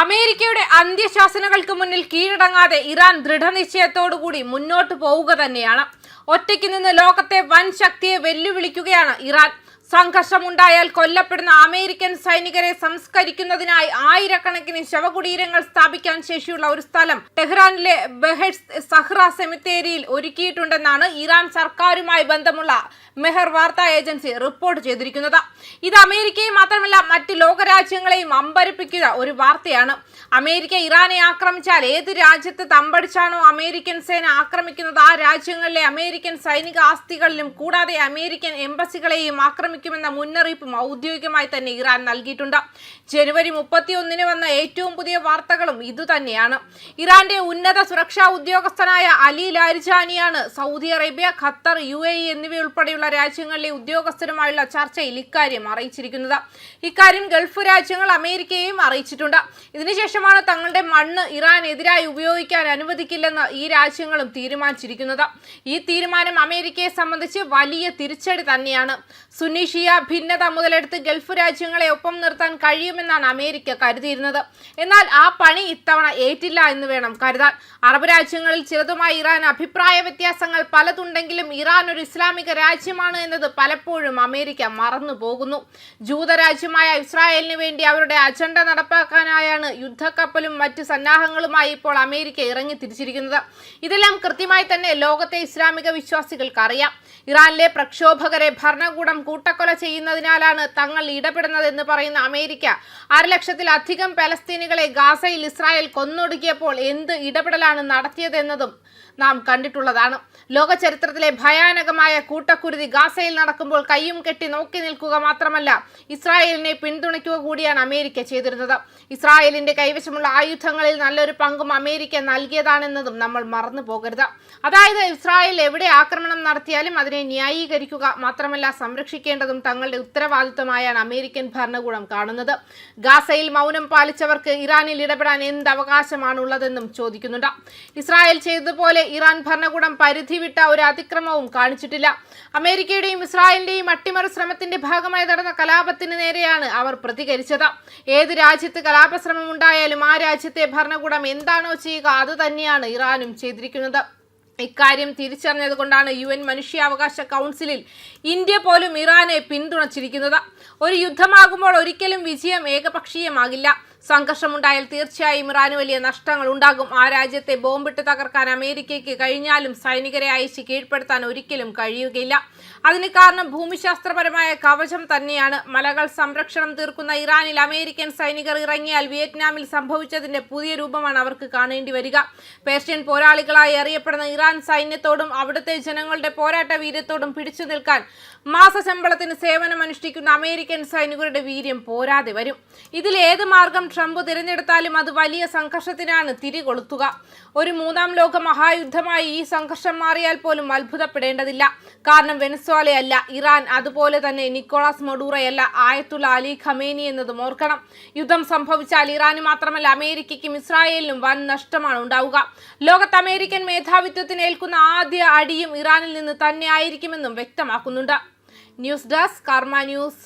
അമേരിക്കയുടെ അന്ത്യശാസനകൾക്ക് മുന്നിൽ കീഴടങ്ങാതെ ഇറാൻ ദൃഢനിശ്ചയത്തോടുകൂടി മുന്നോട്ട് പോവുക തന്നെയാണ്. ഒറ്റയ്ക്ക് നിന്ന് ലോകത്തെ വൻ ശക്തിയെ വെല്ലുവിളിക്കുകയാണ് ഇറാൻ. സംഘർഷമുണ്ടായാൽ കൊല്ലപ്പെടുന്ന അമേരിക്കൻ സൈനികരെ സംസ്കരിക്കുന്നതിനായി ആയിരക്കണക്കിന് ശവകുടീരങ്ങൾ സ്ഥാപിക്കാൻ ശേഷിയുള്ള ഒരു സ്ഥലം ടെഹ്റാനിലെ ബെഹെഷ്ത് സഹ്റ സെമിത്തേരിയിൽ ഒരുക്കിയിട്ടുണ്ടെന്നാണ് ഇറാൻ സർക്കാരുമായി ബന്ധമുള്ള മെഹർ വാർത്താ ഏജൻസി റിപ്പോർട്ട് ചെയ്തിരിക്കുന്നത്. ഇത് അമേരിക്കയെ മാത്രമല്ല മറ്റ് ലോകരാജ്യങ്ങളെയും അമ്പരപ്പിക്കുന്ന ഒരു വാർത്തയാണ്. അമേരിക്ക ഇറാനെ ആക്രമിച്ചാൽ ഏത് രാജ്യത്ത് തമ്പടിച്ചാണോ അമേരിക്കൻ സേന ആക്രമിക്കുന്നത് ആ രാജ്യങ്ങളിലെ അമേരിക്കൻ സൈനിക ആസ്തികളിലും കൂടാതെ അമേരിക്കൻ എംബസികളെയും ആക്രമിക്കുമെന്ന മുന്നറിയിപ്പും ഔദ്യോഗികമായി തന്നെ ഇറാൻ നൽകിയിട്ടുണ്ട്. ജനുവരി 31 വന്ന ഏറ്റവും പുതിയ വാർത്തകളും ഇതുതന്നെയാണ്. ഇറാന്റെ ഉന്നത സുരക്ഷാ ഉദ്യോഗസ്ഥനായ അലി ലാരിജാനിയാണ് സൗദി അറേബ്യ, ഖത്തർ, UAE എന്നിവയുൾപ്പെടെയുള്ള രാജ്യങ്ങളിലെ ഉദ്യോഗസ്ഥരുമായുള്ള ചർച്ചയിൽ ഇക്കാര്യം അറിയിച്ചിരിക്കുന്നത്. ഇക്കാര്യം ഗൾഫ് രാജ്യങ്ങൾ അമേരിക്കയെയും അറിയിച്ചിട്ടുണ്ട്. ഇതിനുശേഷമാണ് തങ്ങളുടെ മണ്ണ് ഇറാനെതിരായി ഉപയോഗിക്കാൻ അനുവദിക്കില്ലെന്ന് ഈ രാജ്യങ്ങളും തീരുമാനിച്ചിരിക്കുന്നത്. ഈ തീരുമാനം അമേരിക്കയെ സംബന്ധിച്ച് വലിയ തിരിച്ചടി തന്നെയാണ്. സുന്നി ഷിയ ഭിന്നത മുതലെടുത്ത് ഗൾഫ് രാജ്യങ്ങളെ ഒപ്പം നിർത്താൻ കഴിയുമെന്നാണ് അമേരിക്ക കരുതിയിരുന്നത്. എന്നാൽ ആ പണി ഇത്തവണ ഏറ്റില്ല എന്ന് വേണം കരുതാൻ. അറബ് രാജ്യങ്ങളിൽ ചിലതുമായി ഇറാൻ അഭിപ്രായ വ്യത്യാസങ്ങൾ പലതുണ്ടെങ്കിലും ഇറാൻ ഒരു ഇസ്ലാമിക രാജ്യമാണ് എന്നത് പലപ്പോഴും അമേരിക്ക മറന്നു പോകുന്നു. ജൂതരാജ്യമായ ഇസ്രായേലിന് വേണ്ടി അവരുടെ അജണ്ട നടപ്പാക്കാനായാണ് യുദ്ധക്കപ്പലും മറ്റ് സന്നാഹങ്ങളുമായി ഇപ്പോൾ അമേരിക്ക ഇറങ്ങി തിരിച്ചിരിക്കുന്നത്. ഇതെല്ലാം കൃത്യമായി തന്നെ ലോകത്തെ ഇസ്ലാമിക വിശ്വാസികൾക്ക് അറിയാം. ഇറാനിലെ പ്രക്ഷോഭകരെ ഭരണകൂടം കൂട്ടക്കൊല ചെയ്യുന്നതിനാലാണ് തങ്ങൾ ഇടപെടുന്നതെന്ന് പറയുന്ന അമേരിക്ക 1,00,000-ലധികം പലസ്തീനികളെ ഗാസയിൽ ഇസ്രായേൽ കൊന്നൊടുക്കിയപ്പോൾ എന്ത് ഇടപെടലാണ് നടത്തിയതെന്നതും നാം കണ്ടിട്ടുള്ളതാണ്. ലോക ചരിത്രത്തിലെ ഭയാനകമായ കൂട്ടക്കുരുതി ഗാസയിൽ നടക്കുമ്പോൾ കയ്യും കെട്ടി നോക്കി നിൽക്കുക മാത്രമല്ല ഇസ്രായേലിനെ പിന്തുണയ്ക്കുക കൂടിയാണ് അമേരിക്ക ചെയ്തിരുന്നത്. ഇസ്രായേലിന്റെ കൈവശമുള്ള ആയുധങ്ങളിൽ നല്ലൊരു പങ്കും അമേരിക്ക നൽകിയതാണെന്നതും നമ്മൾ മറന്നു പോകരുത്. അതായത് ഇസ്രായേൽ എവിടെ ആക്രമണം നടത്തിയാലും അതിനെ ന്യായീകരിക്കുക മാത്രമല്ല സംരക്ഷിക്കേണ്ടതും തങ്ങളുടെ ഉത്തരവാദിത്വമായാണ് അമേരിക്കൻ ഭരണകൂടം കാണുന്നത്. ഗാസയിൽ മൗനം പാലിച്ചവർക്ക് ഇറാനിൽ ഇടപെടാൻ എന്ത് അവകാശമാണുള്ളതെന്നും ചോദിക്കുന്നുണ്ട്. ഇസ്രായേൽ ചെയ്തതുപോലെ ഇറാൻ ഭരണകൂടം പരിധി വിട്ട ഒരു അതിക്രമവും കാണിച്ചിട്ടില്ല. അമേരിക്കയുടെയും ഇസ്രായേലിന്റെയും അട്ടിമറി ശ്രമത്തിന്റെ ഭാഗമായി നടന്ന കലാപത്തിന് നേരെയാണ് അവർ പ്രതികരിച്ചത്. ഏത് രാജ്യത്ത് കലാപശ്രമം ഉണ്ടായാലും ആ രാജ്യത്തെ ഭരണകൂടം എന്താണോ ചെയ്യുക അത് തന്നെയാണ് ഇറാനും ചെയ്തിരിക്കുന്നത്. ഇക്കാര്യം തിരിച്ചറിഞ്ഞതുകൊണ്ടാണ് UN മനുഷ്യാവകാശ കൗൺസിലിൽ ഇന്ത്യ പോലും ഇറാനെ പിന്തുണച്ചിരിക്കുന്നത്. ഒരു യുദ്ധമാകുമ്പോൾ ഒരിക്കലും വിജയം ഏകപക്ഷീയമാകില്ല. സംഘർഷമുണ്ടായാൽ തീർച്ചയായും ഇറാന് വലിയ നഷ്ടങ്ങൾ ഉണ്ടാകും. ആ രാജ്യത്തെ ബോംബിട്ട് തകർക്കാൻ അമേരിക്കയ്ക്ക് കഴിഞ്ഞാലും സൈനികരെ അയച്ച് കീഴ്പ്പെടുത്താൻ ഒരിക്കലും കഴിയുകയില്ല. അതിന് കാരണം ഭൂമിശാസ്ത്രപരമായ കവചം തന്നെയാണ്. മലകൾ സംരക്ഷണം തീർക്കുന്ന ഇറാനിൽ അമേരിക്കൻ സൈനികർ ഇറങ്ങിയാൽ വിയറ്റ്നാമിൽ സംഭവിച്ചതിന്റെ പുതിയ രൂപമാണ് അവർക്ക് കാണേണ്ടി വരിക. പേർഷ്യൻ പോരാളികളായി അറിയപ്പെടുന്ന ഇറാൻ സൈന്യത്തോടും അവിടുത്തെ ജനങ്ങളുടെ പോരാട്ട വീര്യത്തോടും പിടിച്ചു നിൽക്കാൻ മാസശമ്പളത്തിന് സേവനമനുഷ്ഠിക്കുന്ന അമേരിക്കൻ സൈനികരുടെ വീര്യം പോരാതെ വരും. ഇതിൽ ഏത് മാർഗം ട്രംപ് തിരഞ്ഞെടുത്താലും അത് വലിയ സംഘർഷത്തിനാണ് തിരികൊളുത്തുക. ഒരു 3ാം ലോക മഹായുദ്ധമായി ഈ സംഘർഷം മാറിയാൽ പോലും അത്ഭുതപ്പെടേണ്ടതില്ല. കാരണം വെനസ്വേലയല്ല ഇറാൻ, അതുപോലെ തന്നെ നിക്കോളാസ് മഡൂറോയല്ല ആയത്തുള്ള അലി ഖമേനി എന്നതും ഓർക്കണം. യുദ്ധം സംഭവിച്ചാൽ ഇറാന് മാത്രമല്ല അമേരിക്കയ്ക്കും ഇസ്രായേലിനും വൻ നഷ്ടമാണ് ഉണ്ടാവുക. ലോകത്ത് അമേരിക്കൻ മേധാവിത്വത്തിന് ഏൽക്കുന്ന ആദ്യ അടിയും ഇറാനിൽ നിന്ന് തന്നെ ആയിരിക്കുമെന്നും വ്യക്തമാക്കുന്നുണ്ട്. ന്യൂസ് ഡെസ്ക് കർമ്മ ന്യൂസ്.